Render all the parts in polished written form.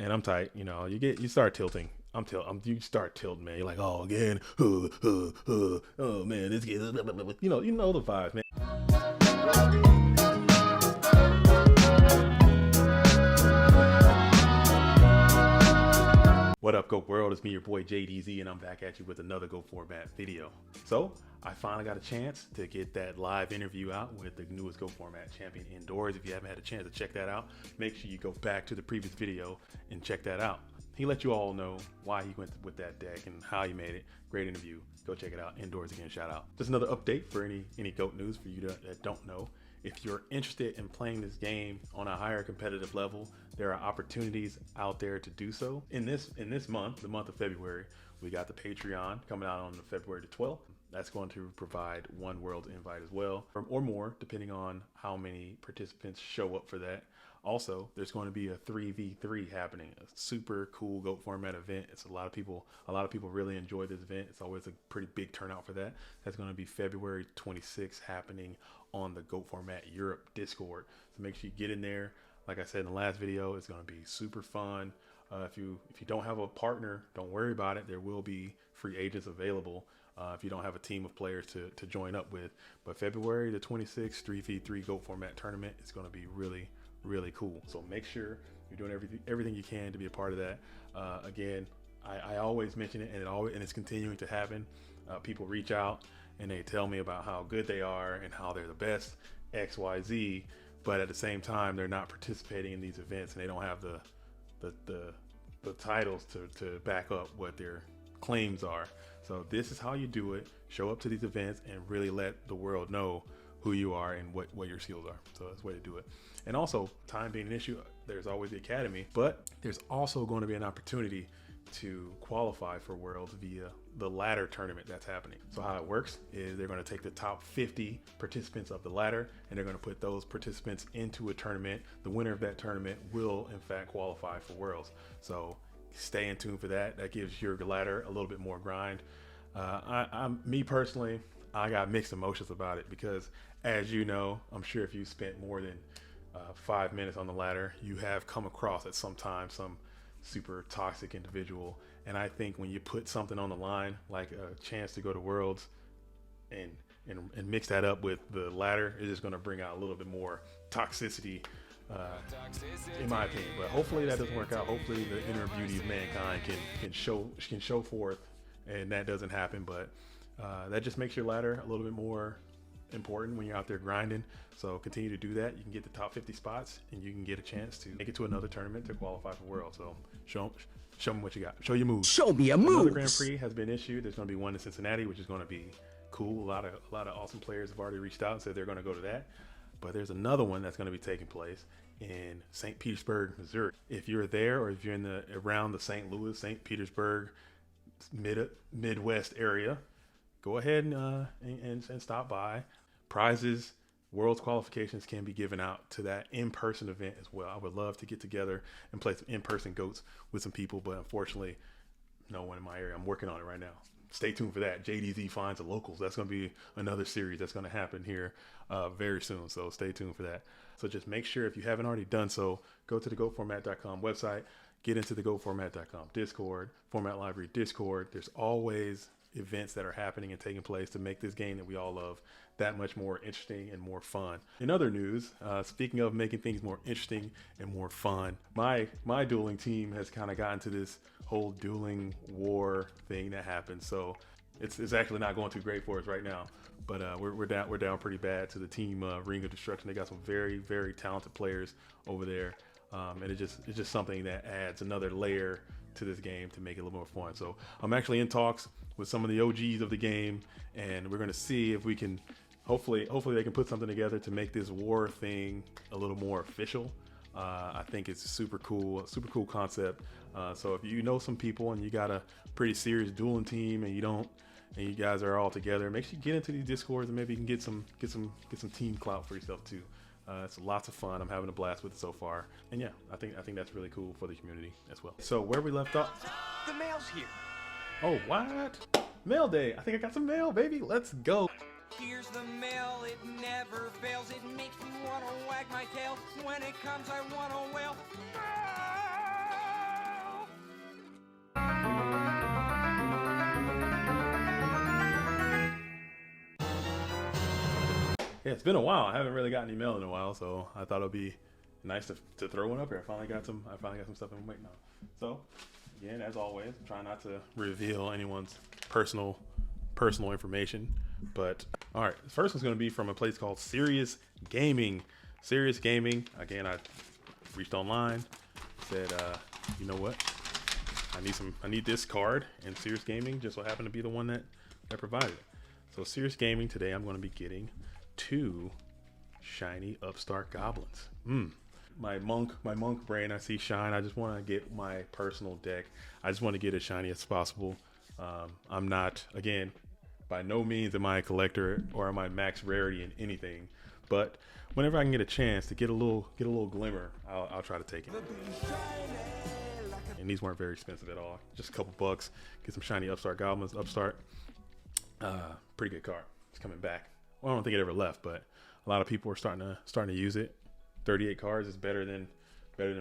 and I'm tight. You know, you start tilting. You start tilting, man. You're like, oh, again, oh man, this game, you know the vibes, man. What up, Go World? It's me, your boy JDZ, and I'm back at you with another Go Format video. So, I finally got a chance to get that live interview out with the newest Go Format champion indoors. If you haven't had a chance to check that out, make sure you go back to the previous video and check that out. He let you all know why he went with that deck and how he made it. Great interview. Go check it out. Indoors again, shout out. Just another update for any GOAT news for you that don't know. If you're interested in playing this game on a higher competitive level, there are opportunities out there to do so. In this month, the month of February, we got the Patreon coming out on February the 12th. That's going to provide one world invite as well, or more, depending on how many participants show up for that. Also, there's going to be a 3v3 happening, a super cool GOAT Format event. It's a lot of people really enjoy this event. It's always a pretty big turnout for that. That's going to be February 26th happening on the GOAT Format Europe Discord. So make sure you get in there. Like I said in the last video, it's going to be super fun. If you don't have a partner, don't worry about it. There will be free agents available if you don't have a team of players to join up with. But February the 26th, 3v3 GOAT Format tournament is going to be really cool. So make sure you're doing everything you can to be a part of that. Again, I always mention it, and it's continuing to happen. People reach out and they tell me about how good they are and how they're the best XYZ, but at the same time they're not participating in these events and they don't have the titles to back up what their claims are. So this is how you do it. Show up to these events and really let the world know who you are and what your skills are. So that's the way to do it. And also, time being an issue, there's always the academy, but there's also going to be an opportunity to qualify for Worlds via the ladder tournament that's happening. So how it works is they're going to take the top 50 participants of the ladder and they're going to put those participants into a tournament. The winner of that tournament will in fact qualify for Worlds. So stay in tune for that. That gives your ladder a little bit more grind. Me personally, I got mixed emotions about it because, as you know, I'm sure if you spent more than 5 minutes on the ladder, you have come across at some time some super toxic individual. And I think when you put something on the line, like a chance to go to Worlds, and mix that up with the ladder, it's just going to bring out a little bit more toxicity, in my opinion. But hopefully that doesn't work out. Hopefully the inner beauty of mankind can show forth, and that doesn't happen. But that just makes your ladder a little bit more important when you're out there grinding. So continue to do that. You can get the top 50 spots and you can get a chance to make it to another tournament to qualify for World. So show them what you got. Show your moves. Show me a move. Another Grand Prix has been issued. There's going to be one in Cincinnati, which is going to be cool. A lot of awesome players have already reached out and said they're going to go to that. But there's another one that's going to be taking place in St. Petersburg, Missouri. If you're there, or if you're around the St. Louis, St. Petersburg, Midwest area, go ahead and stop by. Prizes, World's qualifications can be given out to that in-person event as well. I would love to get together and play some in-person GOATs with some people, but unfortunately, no one in my area. I'm working on it right now. Stay tuned for that. JDZ finds the locals. That's going to be another series that's going to happen here very soon. So stay tuned for that. So just make sure, if you haven't already done so, go to the GoFormat.com website, get into the GoFormat.com Discord, Format Library Discord. There's always events that are happening and taking place to make this game that we all love that much more interesting and more fun. In other news, speaking of making things more interesting and more fun, my dueling team has kind of gotten to this whole dueling war thing that happens. So it's actually not going too great for us right now, but we're down pretty bad to the team Ring of Destruction. They got some very talented players over there, and it's just something that adds another layer to this game to make it a little more fun. So I'm actually in talks with some of the OGs of the game, and we're going to see if we can hopefully they can put something together to make this war thing a little more official. I think it's a super cool concept. So if you know some people and you got a pretty serious dueling team and you guys are all together, make sure you get into these Discords and maybe you can get some team clout for yourself too. It's lots of fun. I'm having a blast with it so far. And yeah, I think that's really cool for the community as well. So where we left off. The mail's here. Oh, what? Mail day. I think I got some mail, baby. Let's go. Here's the mail, it never fails. It makes me want to wag my tail. When it comes, I want to wail. Ah! Yeah, it's been a while. I haven't really gotten email in a while, so I thought it'd be nice to throw one up here. I finally got some stuff I'm waiting on. So again, as always, try not to reveal anyone's personal information. But all right, the first one's going to be from a place called Serious Gaming. Serious Gaming. Again, I reached online, said, you know what? I need this card, and Serious Gaming just so happened to be the one that provided it. So Serious Gaming today, I'm going to be getting 2 shiny Upstart Goblins. My monk brain, I see shine. I just want to get my personal deck. I just want to get as shiny as possible. I'm not, again, by no means am I a collector or am I max rarity in anything, but whenever I can get a chance to get a little glimmer, I'll try to take it. And these weren't very expensive at all. Just a couple bucks. Get some shiny Upstart Goblins. Upstart, pretty good card. It's coming back. Well, I don't think it ever left, but a lot of people are starting to use it. 38 cards is better than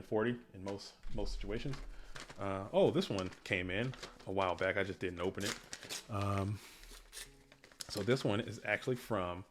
40 in most situations. Oh, this one came in a while back. I just didn't open it. So this one is actually from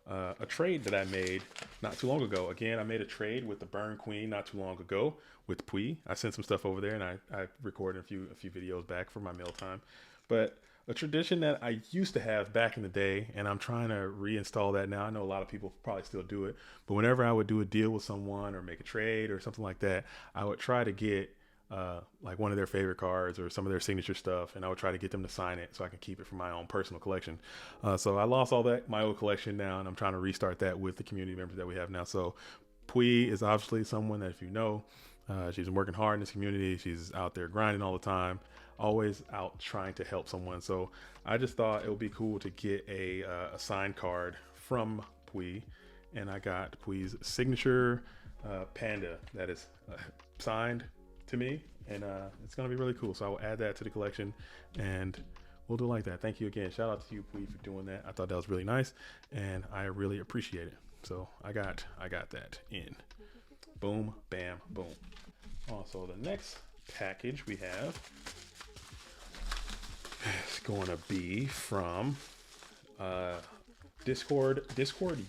a trade that I made not too long ago. Again, I made a trade with the Burn Queen not too long ago with Pui. I sent some stuff over there, and I recorded a few videos back for my mail time. But a tradition that I used to have back in the day, and I'm trying to reinstall that now. I know a lot of people probably still do it, but whenever I would do a deal with someone or make a trade or something like that, I would try to get like one of their favorite cards or some of their signature stuff, and I would try to get them to sign it so I can keep it for my own personal collection. So I lost all that, my old collection now, and I'm trying to restart that with the community members that we have now. So Pui is obviously someone that, if you know, she's been working hard in this community. She's out there grinding all the time, always out trying to help someone. So I just thought it would be cool to get a signed card from Pui, and I got Pui's signature panda that is signed to me, and it's gonna be really cool. So I will add that to the collection, and we'll do it like that. Thank you again. Shout out to you, Pui, for doing that. I thought that was really nice, and I really appreciate it. So I got that in. Boom, bam, boom. Also, the next package we have is going to be from Discord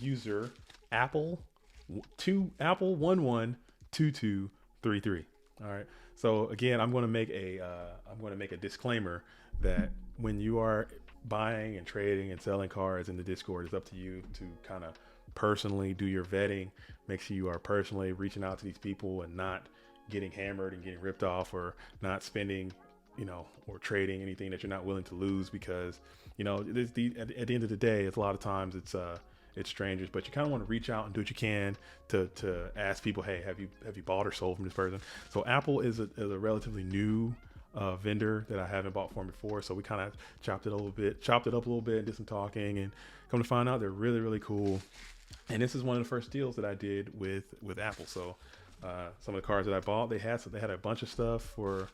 user Apple 112233. All right. So again, I'm going to make a disclaimer that when you are buying and trading and selling cards in the Discord, it's up to you to kind of personally do your vetting. Make sure you are personally reaching out to these people and not getting hammered and getting ripped off, or not spending, or trading anything that you're not willing to lose, because, at the end of the day, it's a lot of times it's strangers, but you kind of want to reach out and do what you can to ask people, hey, have you bought or sold from this person? So Apple is a relatively new vendor that I haven't bought from before. So we kind of chopped it up a little bit, did some talking, and come to find out they're really, really cool. And this is one of the first deals that I did with Apple. So some of the cards that I bought, they had a bunch of stuff for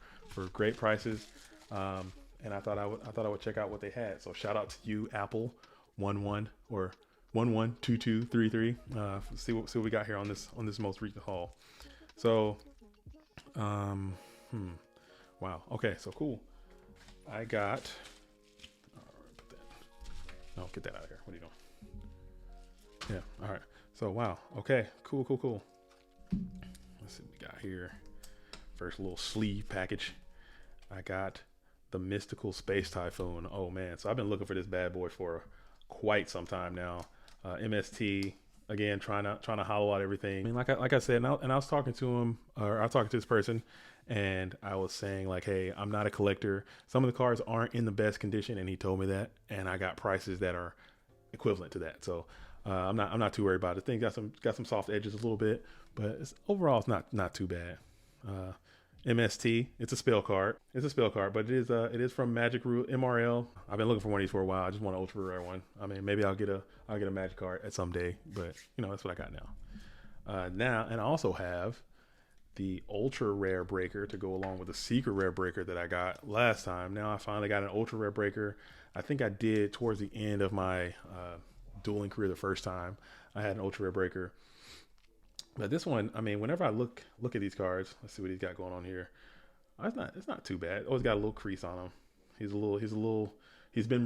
great prices. And I thought I would check out what they had. So shout out to you, Apple 112233. See what we got here on this most recent haul. So, wow. Okay, so cool. I got. Put that. No, get that out of here. What are you doing? Yeah. All right. So wow. Okay. Cool. Let's see what we got here. First little sleeve package. I got the Mystical Space Typhoon. Oh man. So I've been looking for this bad boy for quite some time now. MST, again, trying to hollow out everything. I mean, like I said, and I was talking to him, or I was talking to this person, and I was saying like, hey, I'm not a collector. Some of the cards aren't in the best condition, and he told me that, and I got prices that are equivalent to that. So I'm not too worried about it. I think got some soft edges a little bit, but overall it's not too bad. MST, it's a spell card, but it is from Magic Root MRL. I've been looking for one of these for a while. I just want an ultra rare one. I mean, maybe I'll get a Magic card at some day, but that's what I got now. Now, and I also have the ultra rare breaker to go along with the secret rare breaker that I got last time. Now I finally got an ultra rare breaker. I think I did towards the end of my dueling career the first time. I had an ultra rare breaker. But this one, I mean, whenever I look at these cards, let's see what he's got going on here. It's not too bad. Oh, he's got a little crease on him. He's been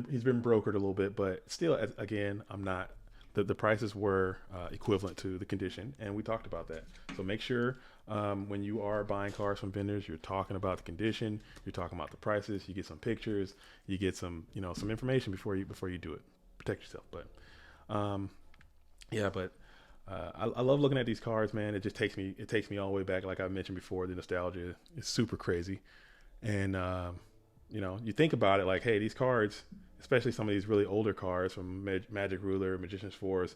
brokered a little bit, but still, again, I'm not the prices were equivalent to the condition, and we talked about that. So make sure when you are buying cars from vendors, you're talking about the condition, you're talking about the prices, you get some pictures, you get some, some information before you do it. Protect yourself. But I love looking at these cars, man. It just takes me all the way back. Like I mentioned before, the nostalgia is super crazy. And, you think about it like, hey, these cards, especially some of these really older cards from Magic Ruler, Magician's Force,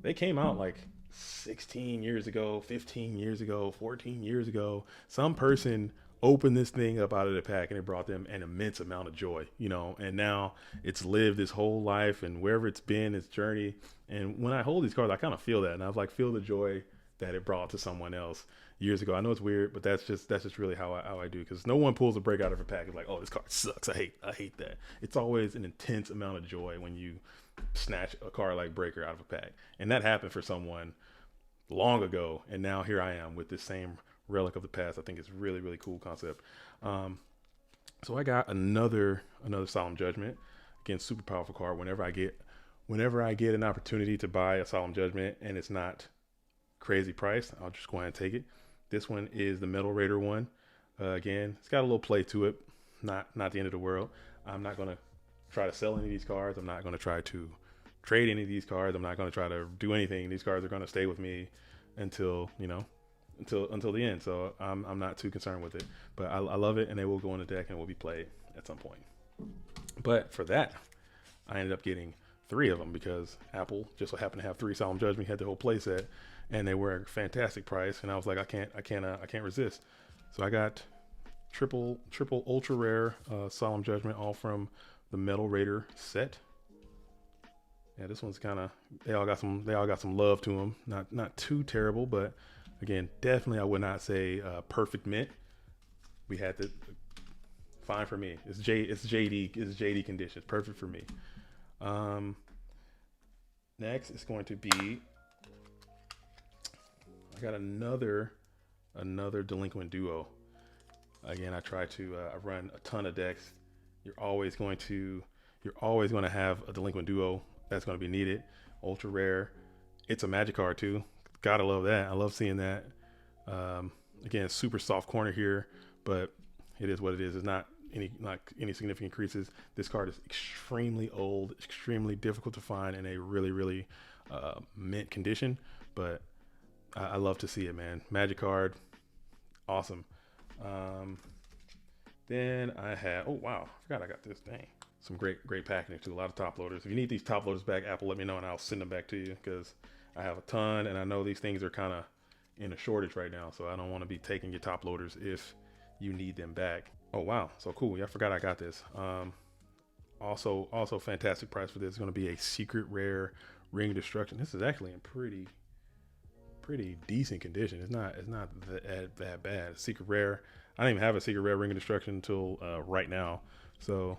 they came out like 16 years ago, 15 years ago, 14 years ago. Some person opened this thing up out of the pack and it brought them an immense amount of joy, and now it's lived its whole life and wherever it's been, its journey. And when I hold these cards, I kind of feel that, and I feel the joy that it brought to someone else years ago. I know it's weird, but that's just really how I do, because no one pulls a break out of a pack and like, oh, this card sucks. I hate that. It's always an intense amount of joy when you snatch a card like Breaker out of a pack, and that happened for someone long ago, and now here I am with this same relic of the past. I think it's really, really cool concept. So I got another Solemn Judgment. Again, super powerful card. Whenever I get an opportunity to buy a Solemn Judgment and it's not crazy price, I'll just go ahead and take it. This one is the Metal Raider one. Again, it's got a little play to it. Not the end of the world. I'm not going to try to sell any of these cards. I'm not going to try to trade any of these cards. I'm not going to try to do anything. These cards are going to stay with me until the end. So I'm not too concerned with it, but I love it, and they will go in the deck and will be played at some point. But for that, I ended up getting 3 of them because Apple just so happened to have 3 Solemn Judgment. Had the whole play set, and they were a fantastic price. And I was like, I can't resist. So I got triple ultra rare Solemn Judgment, all from the Metal Raider set. Yeah, this one's they all got some love to them. Not too terrible, but again, definitely I would not say perfect mint. We had to fine for me. It's JD conditions, perfect for me. Next is going to be, I got another Delinquent Duo. Again, I try to I run a ton of decks. You're always going to have a Delinquent Duo that's going to be needed. Ultra rare. It's a Magic card too. Gotta love that. I love seeing that. Again, super soft corner here, but it is what it is. It's not any significant increases. This card is extremely old, extremely difficult to find in a really, really mint condition, but I love to see it, man. Magic card, awesome. Then I have, oh wow, I forgot I got this. Dang. Some great packaging too. A lot of top loaders. If you need these top loaders back, Apple, let me know and I'll send them back to you, because I have a ton, and I know these things are kind of in a shortage right now, so I don't want to be taking your top loaders if you need them back. Oh wow, so cool. Yeah, I forgot I got this. Also fantastic price for this. It's going to be a secret rare Ring of Destruction. This is actually in pretty decent condition. It's not that bad. Secret rare. I didn't even have a secret rare Ring of Destruction until right now, so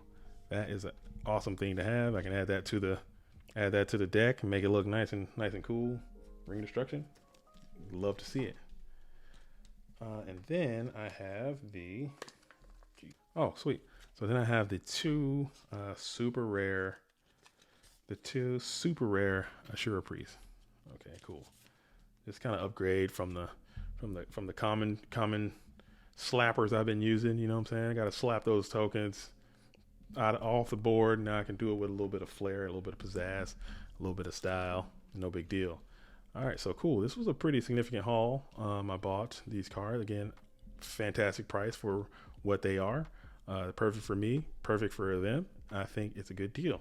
that is an awesome thing to have. I can add that to the deck and make it look nice and cool. Ring of Destruction, love to see it. And then I have sweet. So then I have the two super rare Assura Priest. Okay, cool. Just kind of upgrade from the common slappers I've been using. You know what I'm saying? I got to slap those tokens off the board. Now I can do it with a little bit of flair, a little bit of pizzazz, a little bit of style. No big deal. All right, so cool. This was a pretty significant haul. I bought these cards. Again, fantastic price for what they are. Perfect for me, perfect for them. I think it's a good deal.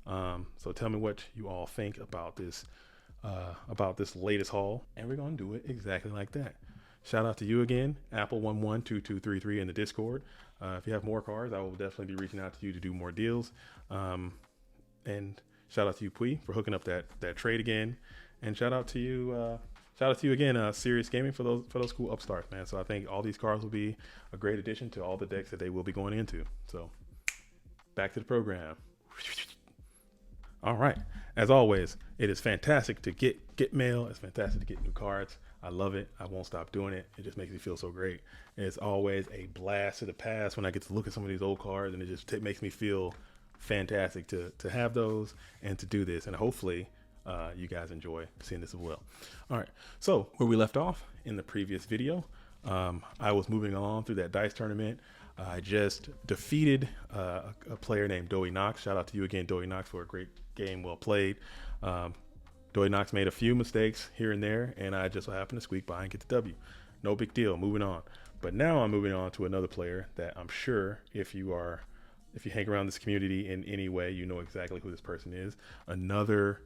So tell me what you all think about this latest haul, and we're gonna do it exactly like that. Shout out to you again, Apple112233 in the Discord. If you have more cards, I will definitely be reaching out to you to do more deals. And shout out to you, Pui, for hooking up that trade again. And shout out to you again, Serious Gaming, for those cool upstarts, man. So I think all these cards will be a great addition to all the decks that they will be going into. So back to the program. All right. As always, it is fantastic to get mail. It's fantastic to get new cards. I love it. I won't stop doing it. It just makes me feel so great. And it's always a blast to the past when I get to look at some of these old cards, and it just makes me feel fantastic to have those and to do this. And hopefully you guys enjoy seeing this as well. All right. So where we left off in the previous video, I was moving on through that dice tournament. I just defeated a player named Doey Knox. Shout out to you again, Doey Knox, for a great game, well played. Doey Knox made a few mistakes here and there, and I just so happened to squeak by and get the W. No big deal, moving on. But now I'm moving on to another player that I'm sure if you hang around this community in any way, you know exactly who this person is. Another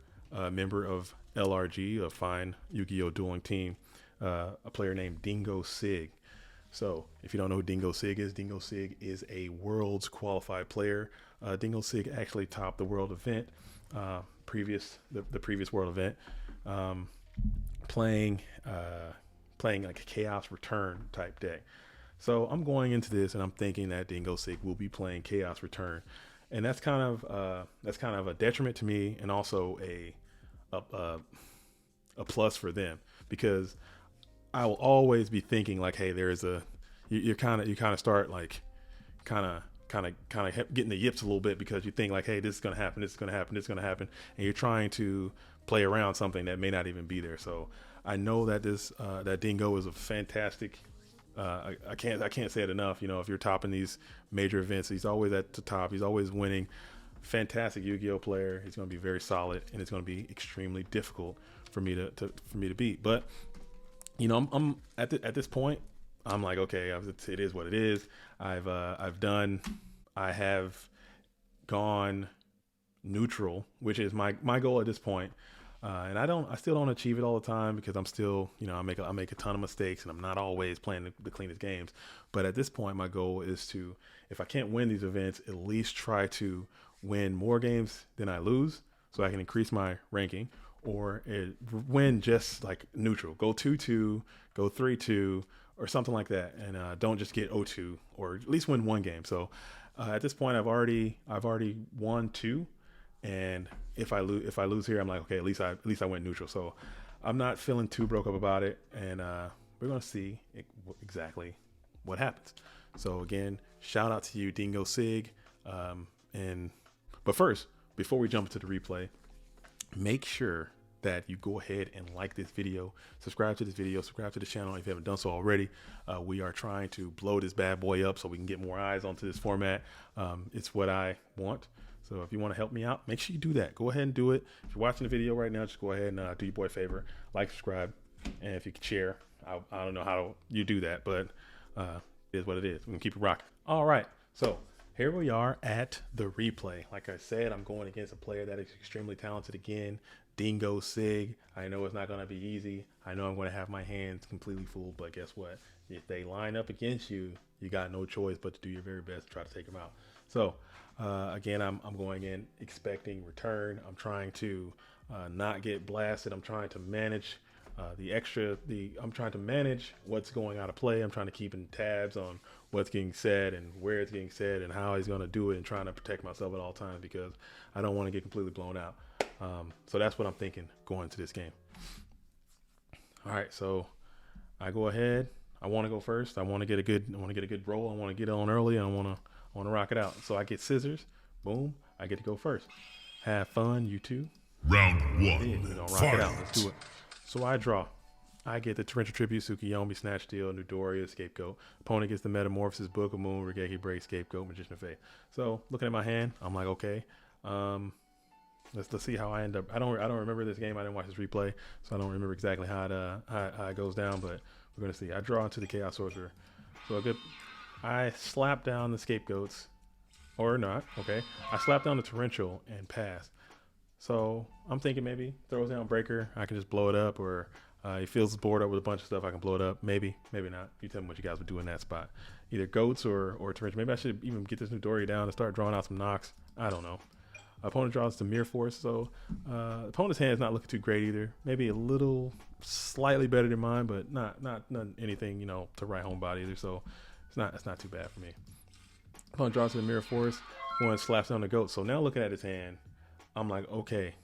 member of LRG, a fine Yu-Gi-Oh! Dueling team, a player named Dingosig. So if you don't know who Dingosig is a world's qualified player. Dingosig actually topped the world event, the previous world event, playing like a Chaos Return type deck. So I'm going into this and I'm thinking that Dingosig will be playing Chaos Return, and that's kind of a detriment to me, and also a plus for them, because I will always be thinking like, hey, you kind of start like kind of getting the yips a little bit, because you think like, hey, this is going to happen, and you're trying to play around something that may not even be there. So I know that that Dingo is a fantastic, I can't say it enough. If you're topping these major events, he's always at the top. He's always winning. Fantastic Yu-Gi-Oh player. He's going to be very solid, and it's going to be extremely difficult for me to beat. But I'm at this point, I'm like, okay, it is what it is. I have gone neutral, which is my goal at this point. And I still don't achieve it all the time, because I'm still, I make a ton of mistakes, and I'm not always playing the cleanest games. But at this point, my goal is to, if I can't win these events, at least try to win more games than I lose, so I can increase my ranking, or win just like neutral, go 2-2, go 3-2, or something like that, and don't just get 0-2, or at least win one game. So at this point, I've already won 2. And if I lose here, I'm like, okay, at least I went neutral. So I'm not feeling too broke up about it, and we're gonna see exactly what happens. So again, shout out to you, Dingosig. But first, before we jump into the replay, make sure that you go ahead and like this video, subscribe to this video, subscribe to the channel if you haven't done so already. We are trying to blow this bad boy up so we can get more eyes onto this format. It's what I want. So if you want to help me out, make sure you do that. Go ahead and do it. If you're watching the video right now, just go ahead and do your boy a favor, like, subscribe, and if you can share. I don't know how you do that, but it is what it is. We can keep it rocking. All right, so here we are at the replay. Like I said, I'm going against a player that is extremely talented again, Dingosig. I know it's not going to be easy. I know I'm going to have my hands completely full, but guess what? If they line up against you, you got no choice but to do your very best to try to take them out. So again, I'm going in expecting return. I'm trying to not get blasted. I'm trying to manage I'm trying to manage what's going out of play. I'm trying to keep in tabs on what's getting said and where it's getting said and how he's going to do it, and trying to protect myself at all times, because I don't want to get completely blown out. So that's what I'm thinking going into this game. All right, so I go ahead. I want to go first. I want to get a good roll. I want to get on early. I want to rock it out. So I get scissors. Boom. I get to go first. Have fun, you two. Round 1. We're gonna rock it out. Let's do it. So I draw. I get the Torrential Tribute, Tsukiyomi, Snatch Steal, Newdoria, Scapegoat. Opponent gets the Metamorphosis, Book of Moon, Regeki Break, Scapegoat, Magician of Faith. So looking at my hand, I'm like, okay. Let's see how I end up. I don't remember this game. I didn't watch this replay, so I don't remember exactly how it goes down. But we're gonna see. I draw into the Chaos Sorcerer. So I slap down the Scapegoats, or not. Okay, I slap down the Torrential and pass. So I'm thinking maybe throws down Breaker. I can just blow it up, or he fills the board up with a bunch of stuff. I can blow it up. Maybe not. You tell me what you guys would do in that spot. Either Goats or Torrential. Maybe I should even get this Newdoria down and start drawing out some knocks. I don't know. Opponent draws the Mirror Force, so opponent's hand is not looking too great either. Maybe a little slightly better than mine, but not anything to write home about either. So it's not too bad for me. Opponent draws the Mirror Force. One slaps down the Goat. So now looking at his hand, I'm like, okay,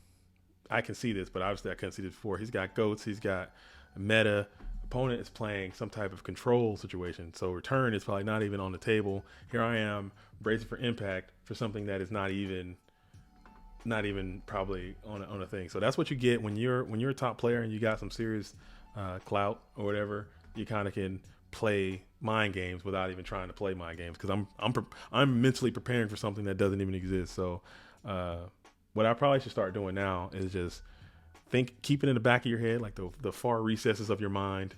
I can see this, but obviously I couldn't see this before. He's got Goats. He's got Meta. Opponent is playing some type of control situation, so return is probably not even on the table. Here I am bracing for impact for something that is not even probably on a thing. So that's what you get when you're a top player and you got some serious clout or whatever. You kind of can play mind games without even trying to play mind games, because I'm mentally preparing for something that doesn't even exist. So what I probably should start doing now is just keep it in the back of your head, like the far recesses of your mind,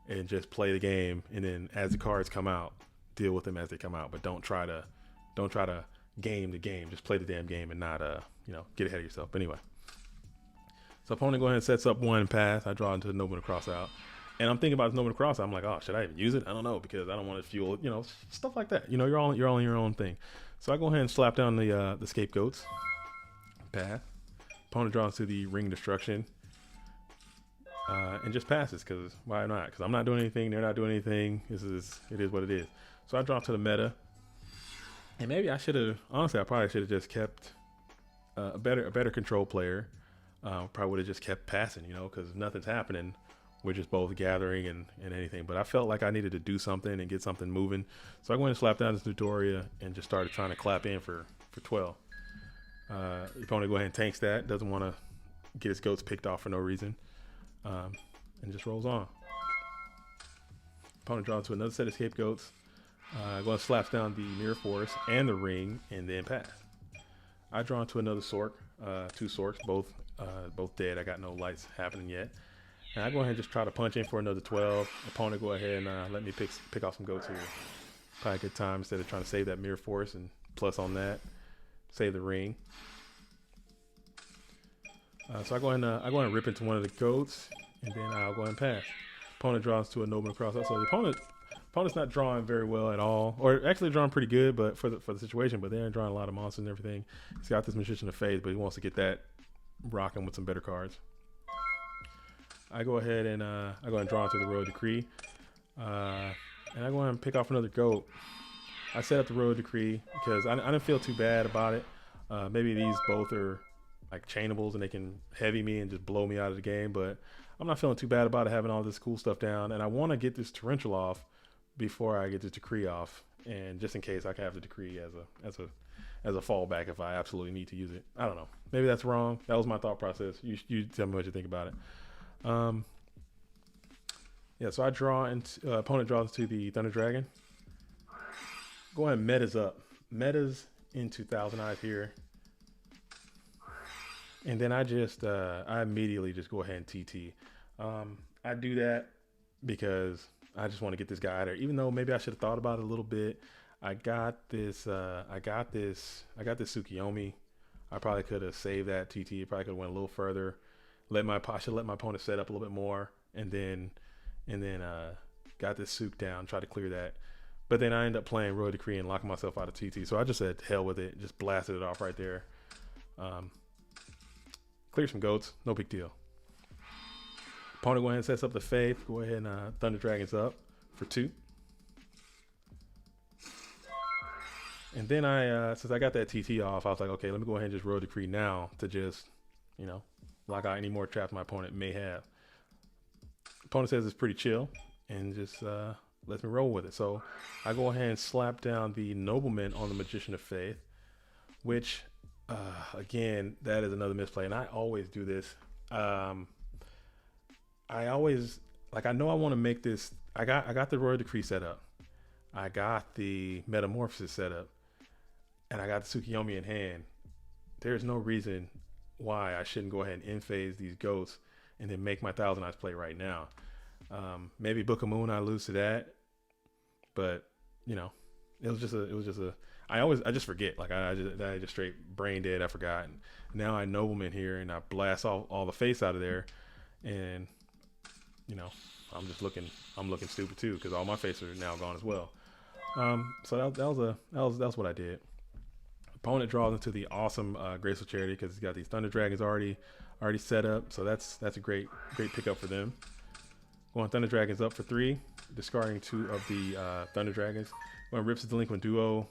and just play the game. And then as the cards come out, deal with them as they come out. But don't try to game the game. Just play the damn game and not get ahead of yourself. But anyway, so opponent go ahead and sets up one and pass. I draw into the Nobleman Cross out, and I'm thinking about this Nobleman Cross. I'm like, oh, should I even use it? I don't know, because I don't want to fuel, stuff like that. You're all in your own thing. So I go ahead and slap down the scapegoats. Pass. Opponent draws to the Ring Destruction, and just passes, because why not? Because I'm not doing anything, they're not doing anything. It is what it is. So I draw to the meta, and maybe I should have, honestly, I probably should have just kept a better control player. Probably would have just kept passing, because nothing's happening. We're just both gathering and anything. But I felt like I needed to do something and get something moving. So I went and slapped down this Neudoria and just started trying to clap in for 12. The opponent go ahead and tanks that. Doesn't want to get his goats picked off for no reason. And just rolls on. Opponent draws to another set of scapegoats. Go and slaps down the Mirror Force and the Ring, and then pass. I draw into another Sork, 2 Sorks, both dead. I got no lights happening yet. And I go ahead and just try to punch in for another 12. Opponent go ahead and let me pick off some goats here. Probably a good time, instead of trying to save that Mirror Force, and plus on that, save the Ring. So I go ahead and rip into one of the goats, and then I'll go ahead and pass. Opponent draws to a Nobleman Cross. So the opponent's not drawing very well at all, or actually drawing pretty good, but for the situation. But they're drawing a lot of monsters and everything. He's got this Magician of Faith, but he wants to get that rocking with some better cards. I go ahead and draw into the Royal Decree, and I go ahead and pick off another goat. I set up the Royal Decree because I didn't feel too bad about it. Maybe these both are like chainables and they can heavy me and just blow me out of the game, but I'm not feeling too bad about it, having all this cool stuff down. And I want to get this Torrential off before I get this Decree off, and just in case I can have the Decree as a fallback if I absolutely need to use it. I don't know. Maybe that's wrong. That was my thought process. You tell me what you think about it. Yeah, so I draw, and opponent draws to the Thunder Dragon. Go ahead and metas up. Metas into Thousand Eyes here. And then I immediately just go ahead and TT. I do that because I just want to get this guy out of there. Even though maybe I should have thought about it a little bit. I got this Tsukiyomi. I probably could have saved that TT. Probably could have went a little further. I should let my opponent set up a little bit more, and then got this Sook down, try to clear that. But then I ended up playing Royal Decree and locking myself out of TT. So I just said hell with it, just blasted it off right there. Clear some goats, no big deal. Opponent go ahead and sets up the Faith. Go ahead and Thunder Dragons up for 2. And then since I got that TT off, I was like, okay, let me go ahead and just Royal Decree now to just, lock out any more traps my opponent may have. Opponent says it's pretty chill and just lets me roll with it. So I go ahead and slap down the Nobleman on the Magician of Faith, which again, that is another misplay. And I always do this. I always, I know I want to make this. I got the Royal Decree set up. I got the Metamorphosis set up, and I got the Tsukiyomi in hand. There's no reason why I shouldn't go ahead and in-phase these goats and then make my Thousand Eyes play right now. Maybe Book of Moon, I lose to that, but it was just a. I just forget. I just straight brain dead. I forgot. And now I Nobleman here, and I blast all the face out of there, and I'm looking stupid too, because all my face are now gone as well. So that's what I did. Opponent draws into the awesome Graceful Charity because he's got these Thunder Dragons already set up. So that's a great pickup for them. Going Thunder Dragons up for 3, discarding 2 of the Thunder Dragons. Going Rips the Delinquent Duo,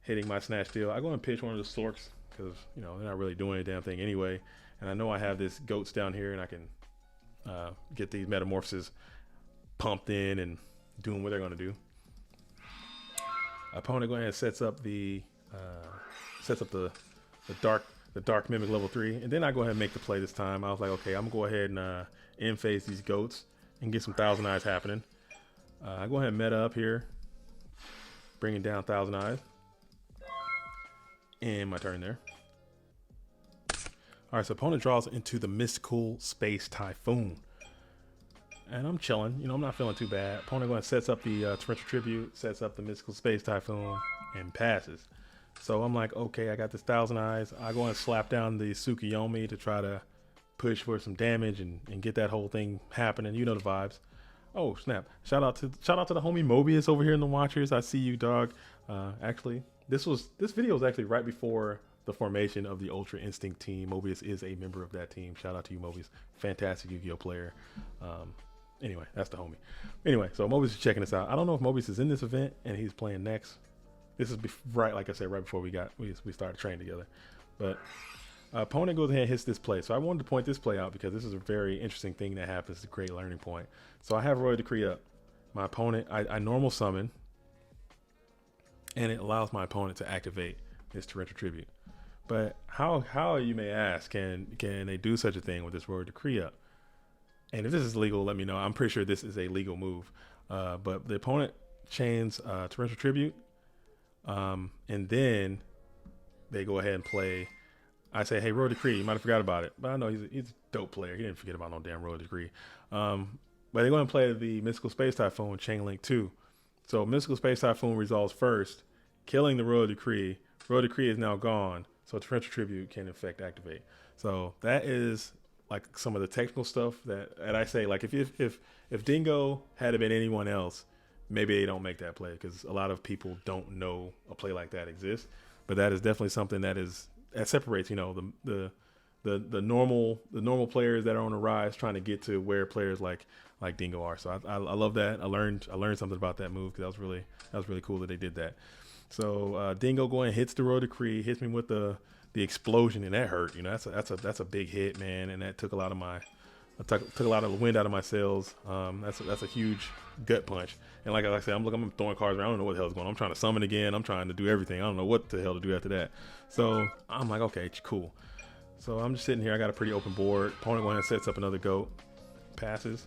hitting my Snatch Deal. I go and pitch one of the Sorks because they're not really doing a damn thing anyway. And I know I have this Goats down here, and I can get these metamorphoses pumped in and doing what they're going to do. Opponent go ahead and sets up the dark mimic level 3, and then I go ahead and make the play this time. I was like, okay, I'm gonna go ahead and end phase these goats and get some Thousand Eyes happening. I go ahead and meta up here, bringing down Thousand Eyes, and my turn there. All right, so opponent draws into the Mystical Space Typhoon, and I'm chilling. You know, I'm not feeling too bad. Opponent going to sets up the Torrential Tribute, sets up the Mystical Space Typhoon, and passes. So I'm like, okay, I got this Thousand Eyes. I go and slap down the Tsukuyomi to try to push for some damage and get that whole thing happening. You know the vibes. Oh snap! Shout out to the homie Mobius over here in the watchers. I see you, dog. Actually, this video was actually right before the formation of the Ultra Instinct team. Mobius is a member of that team. Shout out to you, Mobius. Fantastic Yu-Gi-Oh player. Anyway, that's the homie. Anyway, so Mobius is checking this out. I don't know if Mobius is in this event and he's playing next. This is right, like I said, right before we started training together. But opponent goes ahead and hits this play. So I wanted to point this play out because this is a very interesting thing that happens. It's a great learning point. So I have Royal Decree up. My opponent, I normal summon, and it allows my opponent to activate this Torrential Tribute. But how you may ask, can they do such a thing with this Royal Decree up? And if this is legal, let me know. I'm pretty sure this is a legal move. But the opponent chains Torrential Tribute, and then they go ahead and play. I say, hey, Royal Decree, you might have forgot about it. But I know he's a dope player. He didn't forget about no damn Royal Decree. But they're going to play the Mystical Space Typhoon Chain Link 2. So Mystical Space Typhoon resolves first, killing the Royal Decree. Royal Decree is now gone, so Torrential Tribute can in effect activate. So that is like some of the technical stuff that I say, like if Dingo had been anyone else, maybe they don't make that play because a lot of people don't know a play like that exists. But that is definitely something that separates, you know, the normal players that are on the rise trying to get to where players like Dingo are. So I love that. I learned something about that move because that was really cool that they did that. So Dingo going hits the Royal Decree, hits me with the explosion, and that hurt. You know, that's a big hit, man, and that took a lot of took a lot of the wind out of my sails. That's a huge gut punch. And like I said, I'm throwing cards around. I don't know what the hell's going on. I'm trying to summon again. I'm trying to do everything. I don't know what the hell to do after that. So I'm like, okay, cool. So I'm just sitting here. I got a pretty open board. Opponent going and sets up another goat, passes.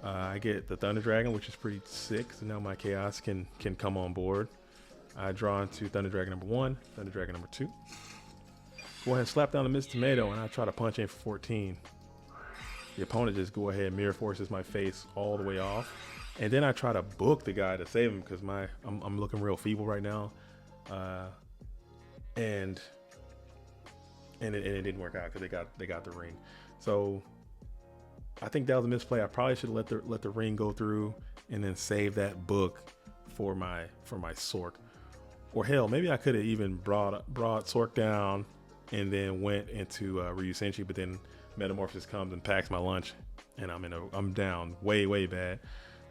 I get the Thunder Dragon, which is pretty sick. So now my Chaos can come on board. I draw into Thunder Dragon number 1, Thunder Dragon number 2. Go ahead and slap down the Mist Tomato, and I try to punch in for 14. The opponent just go ahead and mirror forces my face all the way off, and then I try to book the guy to save him because I'm looking real feeble right now, and it didn't work out because they got the ring. So I think that was a misplay. I probably should have let the ring go through and then save that book for my Sork. Or hell, maybe I could have even brought Sork down and then went into Ryu Senshi, but then Metamorphosis comes and packs my lunch, and I'm down way bad.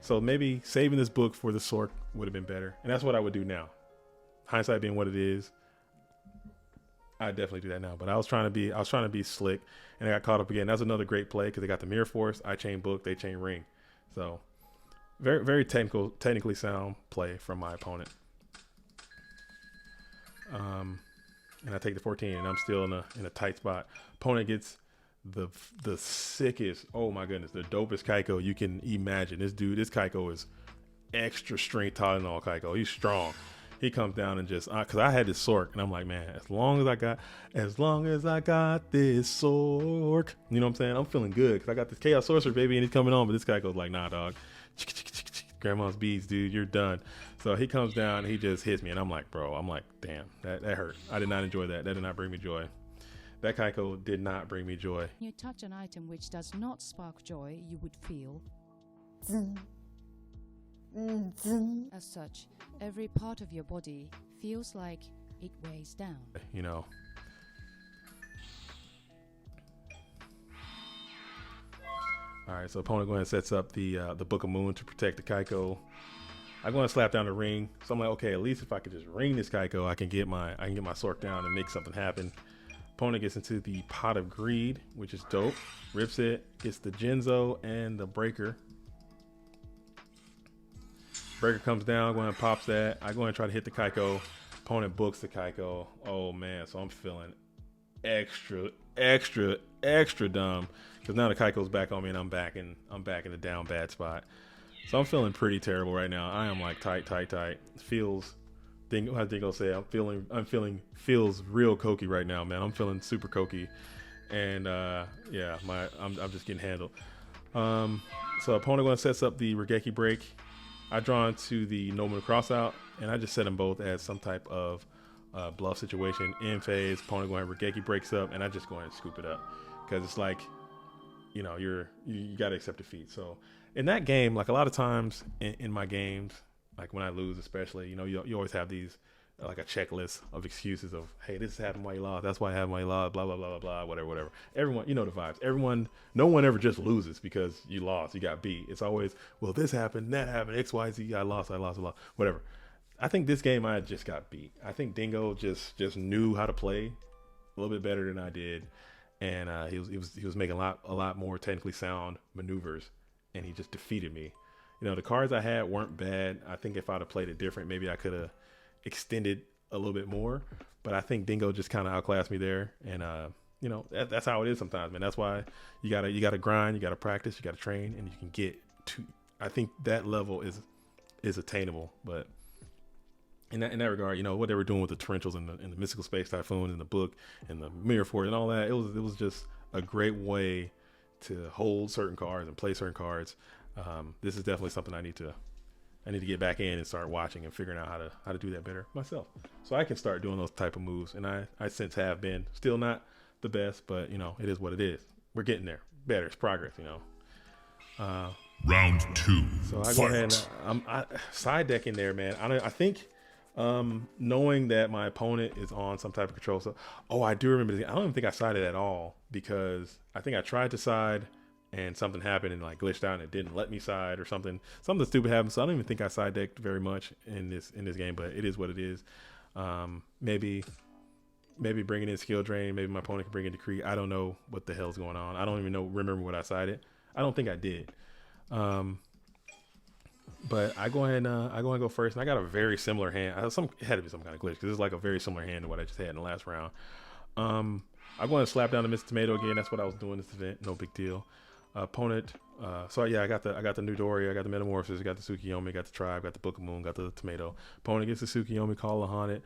So maybe saving this book for the Sork would have been better, and that's what I would do now. Hindsight being what it is, I definitely do that now. But I was trying to be slick, and I got caught up again. That's another great play because they got the Mirror Force. I chain book, they chain ring. So very technically sound play from my opponent. And I take the 14, and I'm still in a tight spot. Opponent gets the sickest, oh my goodness, the dopest Kaiko you can imagine. This Kaiko is extra strength Tylenol Kaiko. He's strong. He comes down and just, because I had this Sork, and I'm like, man, as long as I got this Sork, you know what I'm saying? I'm feeling good because I got this Chaos Sorcerer, baby, and he's coming on. But this Kaiko's like, nah, dog. Grandma's beads, dude, you're done. So he comes down and he just hits me, and I'm like, damn, that hurt. I did not enjoy that. That did not bring me joy. That Kaiko did not bring me joy. When you touch an item which does not spark joy, you would feel as such, every part of your body feels like it weighs down. You know. All right, so opponent going and sets up the Book of Moon to protect the Kaiko. I go and slap down the ring. So I'm like, okay, at least if I could just ring this Kaiko, I can get my Sork down and make something happen. Opponent gets into the Pot of Greed, which is dope. Rips it, gets the Genzo and the Breaker. Breaker comes down, go ahead and pops that. I go ahead and try to hit the Kaiko. Opponent books the Kaiko. Oh man, so I'm feeling extra dumb because now the Kaiko's back on me and I'm back in the down bad spot. So I'm feeling pretty terrible right now. I am like tight. Feels, how Dingo say, I'm feeling feels real cokey right now, man. I'm feeling super cokey, and yeah, I'm just getting handled. So opponent going to sets up the Regeki break. I draw into the Nomen crossout, and I just set them both as some type of bluff situation. In phase, opponent going to Regeki breaks up, and I just go ahead and scoop it up because it's like, you know, you got to accept defeat. So in that game, like a lot of times in my games, like when I lose, especially, you know, you always have these like a checklist of excuses of, hey, this happened while you lost. That's why I happened while you lost. Blah blah blah blah blah. Whatever. Everyone, you know the vibes. No one ever just loses because you lost. You got beat. It's always, well, this happened, that happened, X Y Z. I lost. Whatever. I think this game I just got beat. I think Dingo just knew how to play a little bit better than I did, and he was making a lot more technically sound maneuvers, and he just defeated me. You know, the cards I had weren't bad. I think if I'd have played it different, maybe I could have extended a little bit more, but I think Dingo just kind of outclassed me there. And you know, that's how it is sometimes, man. That's why you gotta grind, you gotta practice, you gotta train, and you can get to, I think that level is attainable. But in that regard, you know, what they were doing with the torrentials and the mystical space typhoon and the book and the mirror force and all that, it was just a great way to hold certain cards and play certain cards. This is definitely something I need to get back in and start watching and figuring out how to do that better myself, so I can start doing those type of moves. And I since have been, still not the best, but you know, it is what it is. We're getting there. Better. It's progress, you know. Round 2. So I go ahead and I'm side decking there, man. I think knowing that my opponent is on some type of control. So, I do remember this. I don't even think I sided at all because I think I tried to side and something happened and like glitched out and it didn't let me side or something stupid happened. So I don't even think I side decked very much in this game, but it is what it is. Maybe bringing in skill drain, maybe my opponent can bring in decree. I don't know what the hell's going on. I don't even remember what I sided. I don't think I did. But I go ahead and go first, and I got a very similar hand. It had to be some kind of glitch because it's like a very similar hand to what I just had in the last round. I go ahead and slap down the Mr. Tomato again. That's what I was doing this event. No big deal. Opponent. So yeah, I got the new Dory, I got the Metamorphosis, I got the Tsukiyomi, I got the Tribe, got the Book of Moon, got the Tomato. Opponent gets the Tsukiyomi, Call of Haunted,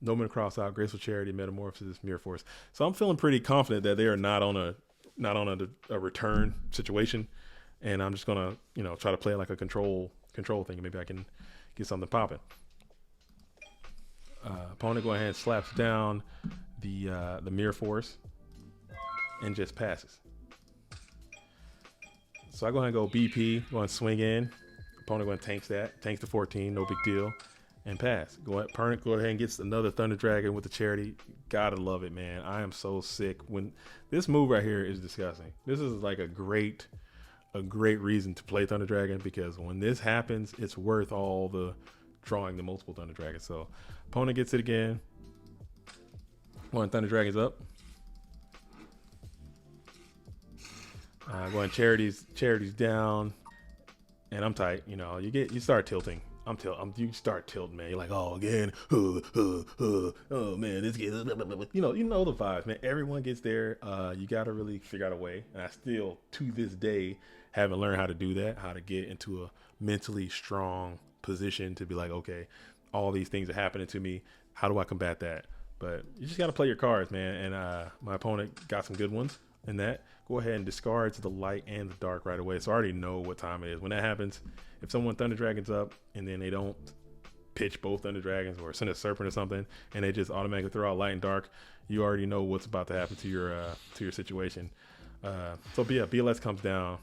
Nomen cross out, Graceful Charity, Metamorphosis, Mirror Force. So I'm feeling pretty confident that they are not on a return situation, and I'm just gonna, you know, try to play like a control thing, and maybe I can get something popping. Opponent go ahead and slaps down the Mirror Force and just passes. So I go ahead and go BP, go ahead and swing in. Opponent go ahead and tanks the 14, no big deal, and pass. Opponent go ahead and gets another Thunder Dragon with the Charity. Gotta love it, man. I am so sick. When this move right here is disgusting. This is like a great reason to play Thunder Dragon, because when this happens, it's worth all the drawing the multiple Thunder Dragons. So opponent gets it again. One Thunder Dragon's up. Going charities down, and I'm tight. You know, you start tilting. You start tilting, man. You're like, oh, again, oh man, this gets, you know the vibes, man. Everyone gets there. You gotta really figure out a way, and I still to this day haven't learned how to do that. How to get into a mentally strong position to be like, okay, all these things are happening to me. How do I combat that? But you just gotta play your cards, man. And my opponent got some good ones in that. Go ahead and discard to the light and the dark right away. So I already know what time it is. When that happens, if someone Thunder Dragons up and then they don't pitch both Thunder Dragons or send a Serpent or something, and they just automatically throw out light and dark, you already know what's about to happen to your situation. So yeah, BLS comes down.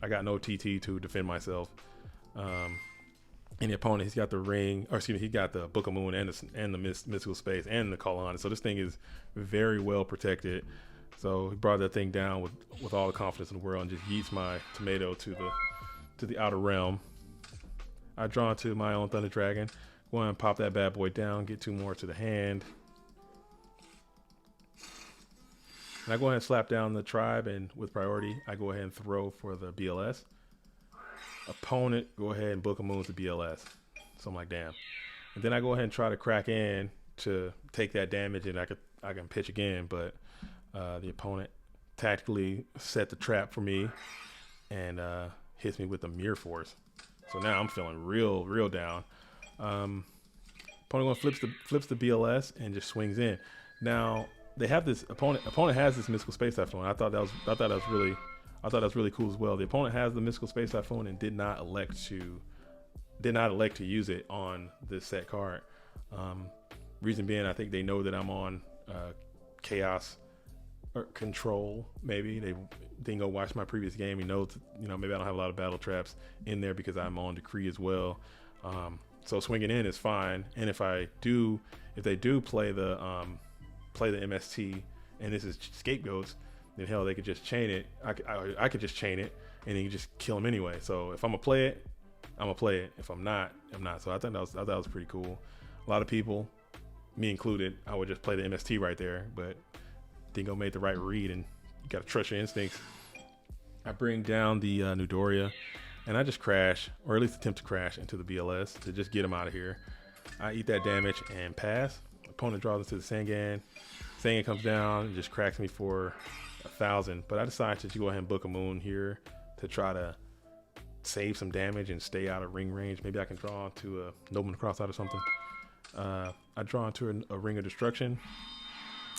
I got no TT to defend myself. And the opponent, he's got the ring, or excuse me, he got the Book of Moon and the mystical space and the Call on it. So this thing is very well protected. So he brought that thing down with all the confidence in the world and just yeets my tomato to the outer realm. I draw into my own Thunder Dragon. Go ahead and pop that bad boy down, get 2 more to the hand. And I go ahead and slap down the tribe, and with priority, I go ahead and throw for the BLS. Opponent, go ahead and book a moon to BLS. So I'm like, damn. And then I go ahead and try to crack in to take that damage, and I can pitch again, but the opponent tactically set the trap for me and hits me with the mirror force. So now I'm feeling real down. Opponent going flips the BLS and just swings in. Now they have this opponent has this mystical space typhoon. I thought that was really cool as well. The opponent has the mystical space typhoon and did not elect to use it on this set card. Reason being, I think they know that I'm on chaos or control. Maybe Dingo watched my previous game. He knows, maybe I don't have a lot of battle traps in there because I'm on decree as well. So swinging in is fine. And if they do play the MST and this is scapegoats, then hell, they could just chain it. I could just chain it and then you just kill them anyway. So if I'm gonna play it, I'm gonna play it. If I'm not, I'm not. So I thought that was pretty cool. A lot of people, me included, I would just play the MST right there, but Dingo made the right read, and you gotta trust your instincts. I bring down the Nudoria, and I just crash, or at least attempt to crash into the BLS to just get him out of here. I eat that damage and pass. Opponent draws into the Sangan. Sangan comes down and just cracks me for 1,000, but I decided to go ahead and book a moon here to try to save some damage and stay out of ring range. Maybe I can draw into a Nobleman Cross-out or something. I draw into a Ring of Destruction.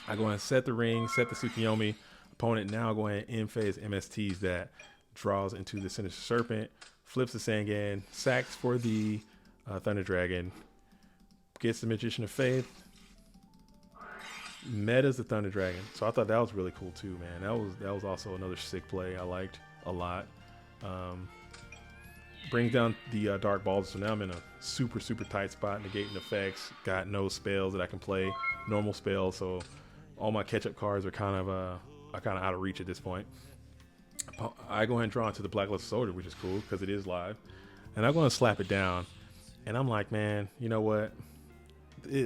I go ahead and set the ring, set the Tsukiyomi. Opponent now go ahead and in-phase MSTs that draws into the Sinister Serpent, flips the Sangan, sacks for the Thunder Dragon, gets the Magician of Faith, metas the Thunder Dragon. So I thought that was really cool too, man. That was also another sick play I liked a lot. Brings down the Dark Balls, so now I'm in a super tight spot, negating effects, got no spells that I can play, normal spells, so all my catch-up cards are kind of out of reach at this point. I go ahead and draw into the Blacklisted Soldier, which is cool because it is live, and I'm going to slap it down, and I'm like, man, you know what?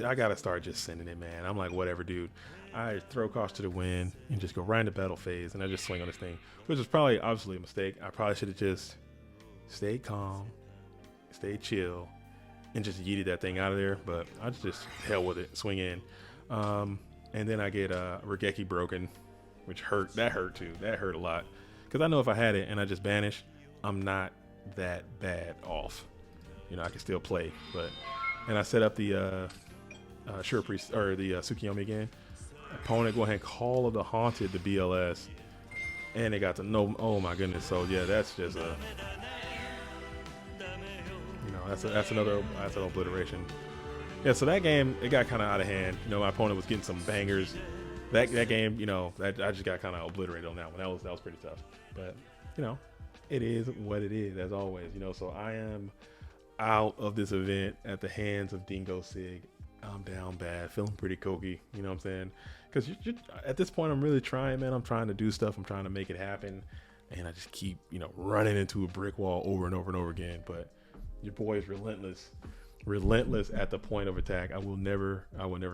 I got to start just sending it, man. I'm like, whatever, dude. I throw cost to the wind and just go right into battle phase, and I just swing on this thing, which is probably obviously a mistake. I probably should have just stayed calm, stayed chill, and just yeeted that thing out of there, but I just hell with it, swing in. And then I get Regeki broken, which hurt. That hurt too. That hurt a lot. Because I know if I had it and I just banish, I'm not that bad off. I can still play. And I set up the Sure Priest, or the Tsukiyomi again. Opponent go ahead and Call of the Haunted, the BLS. And they got the no. Oh my goodness. So yeah, that's just that's an obliteration. Yeah, so that game, it got kind of out of hand. My opponent was getting some bangers. That game, I just got kind of obliterated on that one. That was pretty tough. But it is what it is, as always. So I am out of this event at the hands of Dingosig. I'm down bad, feeling pretty cokey. You know what I'm saying? Because at this point, I'm really trying, man. I'm trying to do stuff. I'm trying to make it happen, and I just keep running into a brick wall over and over and over again. But your boy is relentless at the point of attack. I will never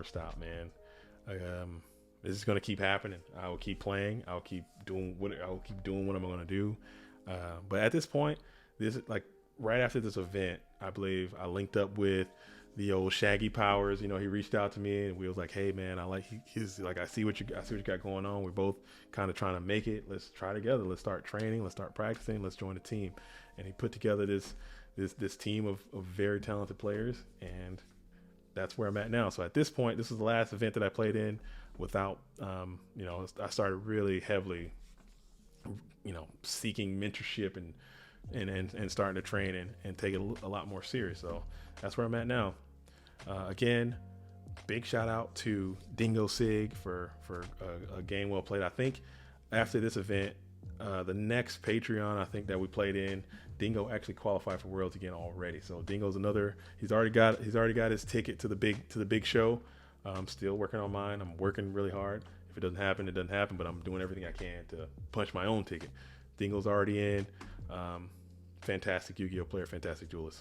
stop, man. This is gonna keep happening. I will keep playing. I'll keep doing what I'm gonna do. But at this point, this is like right after this event, I believe I linked up with the old Shaggy Powers. He reached out to me and we was like, hey man, he's like, I see what you got going on. We're both kind of trying to make it. Let's try together. Let's start training. Let's start practicing. Let's join a team. And he put together this team of very talented players, and that's where I'm at now. So at this point, this is the last event that I played in without, I started really heavily, seeking mentorship and starting to train and take it a lot more serious. So that's where I'm at now. Again, big shout out to Dingosig for a game well played. I think after this event, the next Patreon I think that we played in, Dingo actually qualified for Worlds again already. So Dingo's he's already got his ticket to the big show. I'm still working on mine. I'm working really hard. If it doesn't happen, it doesn't happen, but I'm doing everything I can to punch my own ticket. Dingo's already in. Fantastic Yu-Gi-Oh player, fantastic duelist.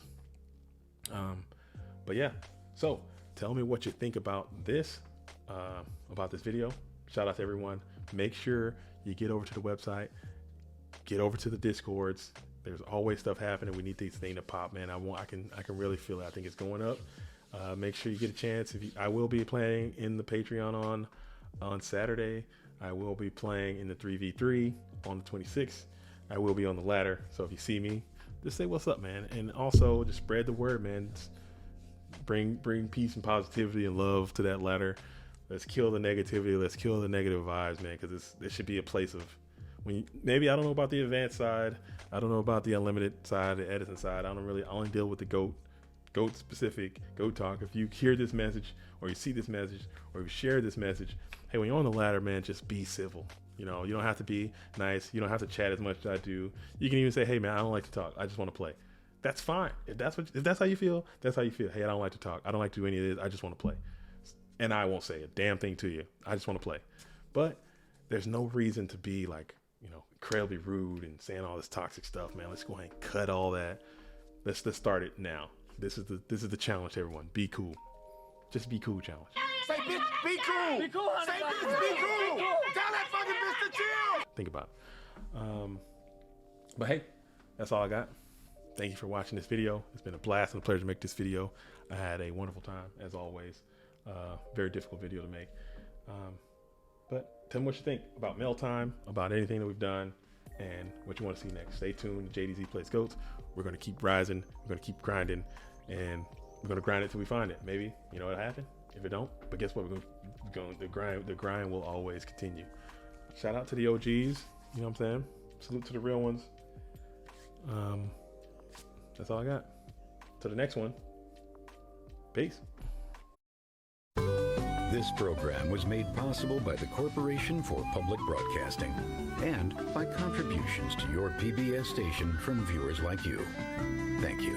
But yeah, so tell me what you think about this video. Shout out to everyone make sure you get over to the website, get over to the Discords. There's always stuff happening. We need this thing to pop, man. I can really feel it. I think it's going up. Make sure you get a chance. I will be playing in the Patreon on Saturday. I will be playing in the 3v3 on the 26th. I will be on the ladder. So if you see me, just say what's up, man. And also just spread the word, man. Just bring peace and positivity and love to that ladder. Let's kill the negativity. Let's kill the negative vibes, man. Because this should be a place of, maybe I don't know about the advanced side. I don't know about the unlimited side, the Edison side. I only deal with the GOAT specific, GOAT talk. If you hear this message or you see this message or you share this message, hey, when you're on the ladder, man, just be civil. You know, you don't have to be nice. You don't have to chat as much as I do. You can even say, hey, man, I don't like to talk. I just want to play. That's fine. If that's how you feel, that's how you feel. Hey, I don't like to talk. I don't like to do any of this. I just want to play. And I won't say a damn thing to you. I just want to play. But there's no reason to be like, incredibly rude and saying all this toxic stuff, man. Let's go ahead and cut all that. Let's start it now. This is the challenge, everyone. Be cool. Just be cool challenge. Say, bitch, be cool. Be cool, honey. Say, bitch, be cool. Tell that fucking bitch to chill. Think about it. But hey, that's all I got. Thank you for watching this video. It's been a blast and a pleasure to make this video. I had a wonderful time, as always. Very difficult video to make. But tell me what you think about mail time, about anything that we've done, and what you want to see next. Stay tuned. JDZ Plays Goats. We're going to keep rising. We're going to keep grinding, and we're going to grind it till we find it. Maybe, it'll happen. If it don't, but guess what? The grind will always continue. Shout out to the OGs. You know what I'm saying? Salute to the real ones. That's all I got. To the next one. Peace. This program was made possible by the Corporation for Public Broadcasting and by contributions to your PBS station from viewers like you. Thank you.